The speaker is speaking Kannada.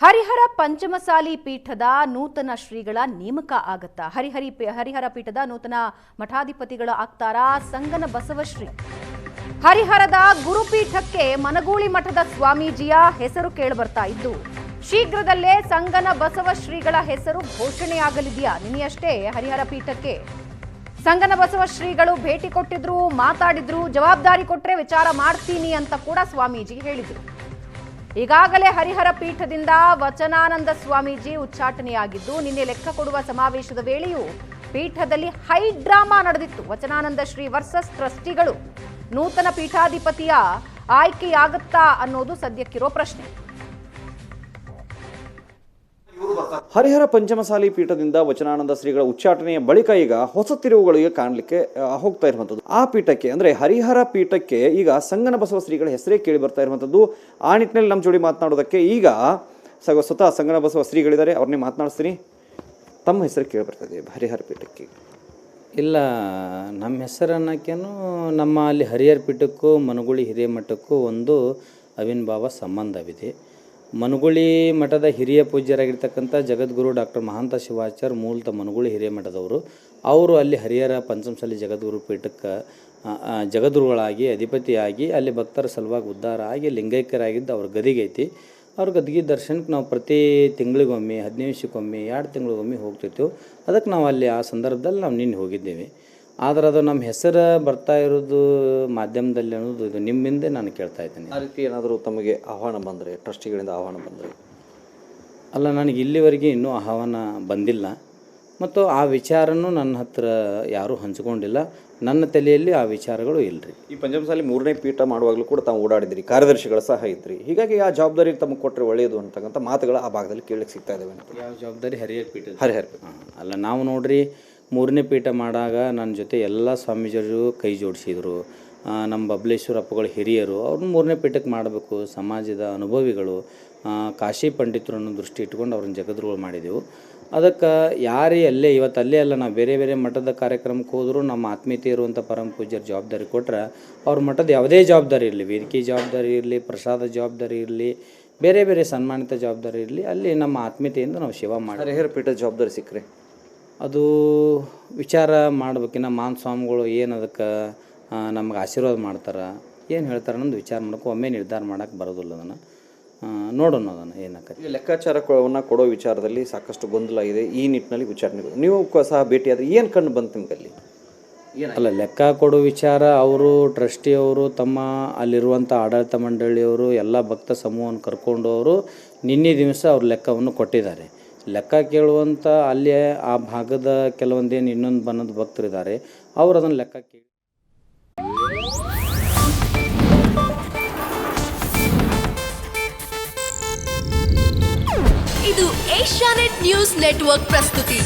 ಹರಿಹರ ಪಂಚಮಸಾಲಿ ಪೀಠದ ನೂತನ ಶ್ರೀಗಳ ನೇಮಕ ಆಗತ್ತಾ? ಹರಿಹರ ಪೀಠದ ನೂತನ ಮಠಾಧಿಪತಿಗಳ ಆಗ್ತಾರಾ ಸಂಗನ ಬಸವಶ್ರೀ? ಹರಿಹರದ ಗುರುಪೀಠಕ್ಕೆ ಮನಗೂಳಿ ಮಠದ ಸ್ವಾಮೀಜಿಯ ಹೆಸರು ಕೇಳಿಬರ್ತಾ ಇದ್ದು, ಶೀಘ್ರದಲ್ಲೇ ಸಂಗನ ಬಸವಶ್ರೀಗಳ ಹೆಸರು ಘೋಷಣೆಯಾಗಲಿದೆಯಾ? ನಿನ್ನೆಯಷ್ಟೇ ಹರಿಹರ ಪೀಠಕ್ಕೆ ಸಂಗನ ಬಸವಶ್ರೀಗಳು ಭೇಟಿ ಕೊಟ್ಟಿದ್ರು, ಮಾತಾಡಿದ್ರು, ಜವಾಬ್ದಾರಿ ಕೊಟ್ಟರೆ ವಿಚಾರ ಮಾಡ್ತೀನಿ ಅಂತ ಕೂಡ ಸ್ವಾಮೀಜಿ ಹೇಳಿದ್ರು. ಈಗಾಗಲೇ ಹರಿಹರ ಪೀಠದಿಂದ ವಚನಾನಂದ ಸ್ವಾಮೀಜಿ ಉಚ್ಚಾಟನೆಯಾಗಿದ್ದು, ನಿನ್ನೆ ಲೆಕ್ಕ ಕೊಡುವ ಸಮಾವೇಶದ ವೇಳೆಯೂ ಪೀಠದಲ್ಲಿ ಹೈ ಡ್ರಾಮಾ ನಡೆದಿತ್ತು. ವಚನಾನಂದ ಶ್ರೀ ವರ್ಸಸ್ ಟ್ರಸ್ಟಿಗಳು ನೂತನ ಪೀಠಾಧಿಪತಿಯ ಆಯ್ಕೆಯಾಗುತ್ತಾ ಅನ್ನೋದು ಸದ್ಯಕ್ಕಿರೋ ಪ್ರಶ್ನೆ. ಹರಿಹರ ಪಂಚಮಸಾಲಿ ಪೀಠದಿಂದ ವಚನಾನಂದ ಶ್ರೀಗಳ ಉಚ್ಚಾಟನೆಯ ಬಳಿಕ ಈಗ ಹೊಸ ತಿರುವುಗಳಿಗೆ ಕಾಣಲಿಕ್ಕೆ ಹೋಗ್ತಾ ಇರುವಂಥದ್ದು. ಆ ಪೀಠಕ್ಕೆ ಅಂದರೆ ಹರಿಹರ ಪೀಠಕ್ಕೆ ಈಗ ಸಂಗನ ಬಸವ ಶ್ರೀಗಳ ಹೆಸರೇ ಕೇಳಿ ಬರ್ತಾ ಇರುವಂಥದ್ದು. ಆ ನಿಟ್ಟಿನಲ್ಲಿ ನಮ್ಮ ಜೋಡಿ ಮಾತನಾಡೋದಕ್ಕೆ ಈಗ ಸ್ವತಃ ಸಂಗನ ಬಸವ ಶ್ರೀಗಳಿದ್ದಾರೆ, ಅವ್ರನ್ನೇ ಮಾತನಾಡಿಸ್ತೀನಿ. ತಮ್ಮ ಹೆಸರು ಕೇಳಿ ಬರ್ತದೆ ಹರಿಹರ ಪೀಠಕ್ಕೆ? ಇಲ್ಲ, ನಮ್ಮ ಹೆಸರು ಅನ್ನೋಕ್ಕೇನು ನಮ್ಮ ಅಲ್ಲಿ ಹರಿಹರ ಪೀಠಕ್ಕೂ ಮನಗೂಳಿ ಹಿರೇಮಠಕ್ಕೂ ಒಂದು ಅವಿನಾಭಾವ ಸಂಬಂಧವಿದೆ. ಮನಗೂಳಿ ಮಠದ ಹಿರಿಯ ಪೂಜ್ಯರಾಗಿರ್ತಕ್ಕಂಥ ಜಗದ್ಗುರು ಡಾಕ್ಟರ್ ಮಹಾಂತ ಶಿವಾಚಾರ್ಯ ಮೂಲತಃ ಮನಗೂಳಿ ಹಿರೇಮಠದವರು. ಅವರು ಅಲ್ಲಿ ಹರಿಹರ ಪಂಚಮಸಾಲಿ ಜಗದ್ಗುರು ಪೀಠಕ್ಕೆ ಜಗದ್ಗುರುಗಳಾಗಿ ಅಧಿಪತಿಯಾಗಿ ಅಲ್ಲಿ ಭಕ್ತರ ಸಲುವಾಗಿ ಉದ್ಧಾರ ಆಗಿ ಲಿಂಗೈಕ್ಯರಾಗಿದ್ದು ಅವ್ರ ಗದಿಗೈತಿ. ಅವ್ರ ಗದಿಗೆ ದರ್ಶನಕ್ಕೆ ನಾವು ಪ್ರತಿ ತಿಂಗಳಿಗೊಮ್ಮೆ 15 ದಿವಸಕ್ಕೊಮ್ಮೆ 2 ತಿಂಗಳಿಗೊಮ್ಮೆ ಹೋಗ್ತಿರ್ತೀವಿ. ಅದಕ್ಕೆ ನಾವು ಅಲ್ಲಿ ಆ ಸಂದರ್ಭದಲ್ಲಿ ನಾವು ನಿನ್ನೆ ಹೋಗಿದ್ದೇವೆ. ಆದರೆ ಅದು ನಮ್ಮ ಹೆಸರು ಬರ್ತಾ ಇರೋದು ಮಾಧ್ಯಮದಲ್ಲಿ ಅನ್ನೋದು ಇದು ನಿಮ್ಮಿಂದ ನಾನು ಕೇಳ್ತಾ ಇದ್ದೀನಿ. ಆ ರೀತಿ ಏನಾದರೂ ತಮಗೆ ಆಹ್ವಾನ ಬಂದರೆ, ಟ್ರಸ್ಟಿಗಳಿಂದ ಆಹ್ವಾನ ಬಂದರೆ? ಅಲ್ಲ, ನನಗೆ ಇಲ್ಲಿವರೆಗೆ ಇನ್ನೂ ಆಹ್ವಾನ ಬಂದಿಲ್ಲ ಮತ್ತು ಆ ವಿಚಾರನೂ ನನ್ನ ಹತ್ರ ಯಾರೂ ಹಂಚ್ಕೊಂಡಿಲ್ಲ. ನನ್ನ ತಲೆಯಲ್ಲಿ ಆ ವಿಚಾರಗಳು ಇಲ್ಲರಿ. ಈ ಪಂಚಮಸಾಲಿ 3ನೇ ಪೀಠ ಮಾಡುವಾಗಲೂ ಕೂಡ ತಾವು ಓಡಾಡಿದ್ರಿ, ಕಾರ್ಯದರ್ಶಿಗಳು ಸಹ ಇದ್ರಿ. ಹೀಗಾಗಿ ಆ ಜವಾಬ್ದಾರಿ ತಮಗೆ ಕೊಟ್ಟರೆ ಒಳ್ಳೆಯದು ಅಂತಕ್ಕಂಥ ಮಾತುಗಳು ಆ ಭಾಗದಲ್ಲಿ ಕೇಳಲಿಕ್ಕೆ ಸಿಗ್ತಾ ಇದ್ದಾವೆ. ಯಾವ ಜವಾಬ್ದಾರಿ? ಹರಿಹರ ಪೀಠ. ಹರಿಹರ ಪೀಠ ಅಲ್ಲ, ನಾವು ನೋಡ್ರಿ 3ನೇ ಪೀಠ ಮಾಡಾಗ ನನ್ನ ಜೊತೆ ಎಲ್ಲ ಸ್ವಾಮೀಜಿಯರು ಕೈ ಜೋಡಿಸಿದರು. ನಮ್ಮ ಬಬಲೇಶ್ವರಪ್ಪಗಳು ಹಿರಿಯರು, ಅವ್ರನ್ನ 3ನೇ ಪೀಠಕ್ಕೆ ಮಾಡಬೇಕು, ಸಮಾಜದ ಅನುಭವಿಗಳು, ಕಾಶಿ ಪಂಡಿತರು ಅನ್ನೋ ದೃಷ್ಟಿ ಇಟ್ಕೊಂಡು ಅವ್ರನ್ನ ಜಗದ್ಗುರುಗಳು ಮಾಡಿದೆವು. ಅದಕ್ಕೆ ಯಾರೇ ಅಲ್ಲೇ ಇವತ್ತು ಅಲ್ಲೇ ಅಲ್ಲ, ನಾವು ಬೇರೆ ಬೇರೆ ಮಠದ ಕಾರ್ಯಕ್ರಮಕ್ಕೆ ಹೋದರೂ ನಮ್ಮ ಆತ್ಮೀಯತೆ ಇರುವಂಥ ಪರಮ ಪೂಜ್ಯರ ಜವಾಬ್ದಾರಿ ಕೊಟ್ಟರೆ ಅವ್ರ ಮಠದ ಯಾವುದೇ ಜವಾಬ್ದಾರಿ ಇರಲಿ, ವೇದಿಕೆ ಜವಾಬ್ದಾರಿ ಇರಲಿ, ಪ್ರಸಾದ ಜವಾಬ್ದಾರಿ ಇರಲಿ, ಬೇರೆ ಬೇರೆ ಸನ್ಮಾನಿತ ಜವಾಬ್ದಾರಿ ಇರಲಿ, ಅಲ್ಲಿ ನಮ್ಮ ಆತ್ಮೀಯತೆಯಿಂದ ನಾವು ಸೇವಾ ಮಾಡಿ ಹರಿಹರ ಪೀಠದ ಜವಾಬ್ದಾರಿ ಸಿಕ್ಕರೆ ಅದು ವಿಚಾರ ಮಾಡ್ಬೇಕಿನ್ನ ಮಾನ್ ಸ್ವಾಮಿಗಳು ಏನು ಅದಕ್ಕೆ ನಮ್ಗೆ ಆಶೀರ್ವಾದ ಮಾಡ್ತಾರೆ, ಏನು ಹೇಳ್ತಾರೆ ಅನ್ನೋದು ವಿಚಾರ ಮಾಡೋಕೆ ಒಮ್ಮೆ ನಿರ್ಧಾರ ಮಾಡೋಕ್ಕೆ ಬರೋದಿಲ್ಲ. ಅದನ್ನು ನೋಡೋಣ, ಅದನ್ನು ಏನಾಗ್ತದೆ. ಲೆಕ್ಕಾಚಾರವನ್ನು ಕೊಡೋ ವಿಚಾರದಲ್ಲಿ ಸಾಕಷ್ಟು ಗೊಂದಲ ಇದೆ. ಈ ನಿಟ್ಟಿನಲ್ಲಿ ವಿಚಾರಣೆ ನೀವು ಸಹ ಭೇಟಿಯಾದರೆ ಏನು ಕಂಡು ಬಂತು ನಿಮಗಲ್ಲಿ? ಅಲ್ಲ, ಲೆಕ್ಕ ಕೊಡೋ ವಿಚಾರ ಅವರು ಟ್ರಸ್ಟಿಯವರು ತಮ್ಮ ಅಲ್ಲಿರುವಂಥ ಆಡಳಿತ ಮಂಡಳಿಯವರು ಎಲ್ಲ ಭಕ್ತ ಸಮೂಹವನ್ನು ಕರ್ಕೊಂಡು ಅವರು ನಿನ್ನೆ ದಿವಸ ಅವ್ರ ಲೆಕ್ಕವನ್ನು ಕೊಟ್ಟಿದ್ದಾರೆ. ಲೆಕ್ಕ ಕೇಳುವಂಥ ಅಲ್ಲಿ ಆ ಭಾಗದ ಕೆಲವೊಂದೇನು ಇನ್ನೊಂದು ಬಣ್ಣದ ಭಕ್ತರಿದ್ದಾರೆ, ಅವರು ಅದನ್ನು ಲೆಕ್ಕ ಕೇಳಿ. ಇದು ಏಷ್ಯಾನೆಟ್ ನ್ಯೂಸ್ ನೆಟ್ವರ್ಕ್ ಪ್ರಸ್ತುತಿ.